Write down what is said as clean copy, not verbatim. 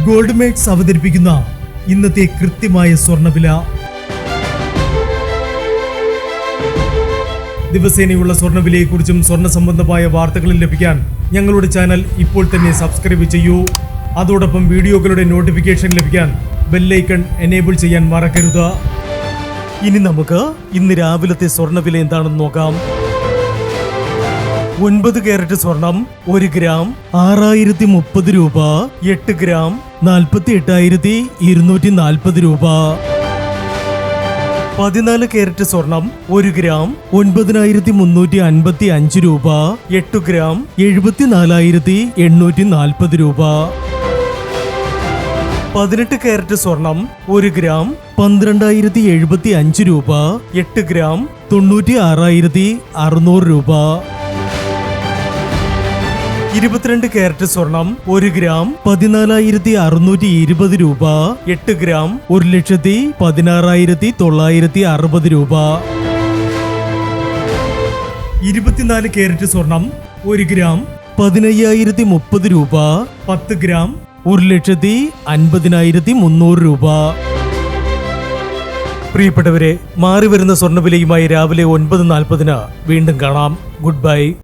Gold makes അവതരിപ്പിക്കുന്ന ഇന്നത്തെ കൃത്യമായ സ്വർണ്ണവില. ദിവസേനയുള്ള സ്വർണ്ണവിലയെക്കുറിച്ചും സ്വർണ്ണ സംബന്ധമായ വാർത്തകളും ലഭിക്കാൻ ഞങ്ങളുടെ ചാനൽ ഇപ്പോൾ തന്നെ സബ്സ്ക്രൈബ് ചെയ്യൂ. അതോടൊപ്പം വീഡിയോകളുടെ നോട്ടിഫിക്കേഷൻ ലഭിക്കാൻ ബെല്ലൈക്കൺ എനേബിൾ ചെയ്യാൻ മറക്കരുത്. ഇനി നമുക്ക് ഇന്ന് രാവിലത്തെ സ്വർണ്ണവില എന്താണെന്ന് നോക്കാം. 9 കാരറ്റ് സ്വർണം 1 ഗ്രാം 6030 രൂപ. 8 ഗ്രാം 48,240 രൂപ. 14 കാരറ്റ് സ്വർണം 1 ഗ്രാം 9,355 രൂപ. 8 ഗ്രാം 74,840 രൂപ. 18 കാരറ്റ് സ്വർണം 1 ഗ്രാം 12,075 രൂപ. 8 ഗ്രാം 96,600 രൂപ. 22 കാരറ്റ് സ്വർണം 1 ഗ്രാം 14,620 രൂപ. 8 ഗ്രാം 1,16,960 രൂപ. 24 കാരറ്റ് സ്വർണം 1 ഗ്രാം 15,030 രൂപ. 10 ഗ്രാം 1,50,300 രൂപ. പ്രിയപ്പെട്ടവരെ, മാറി വരുന്ന സ്വർണ്ണവിലയുമായി രാവിലെ 9:40 വീണ്ടും കാണാം. Good bye.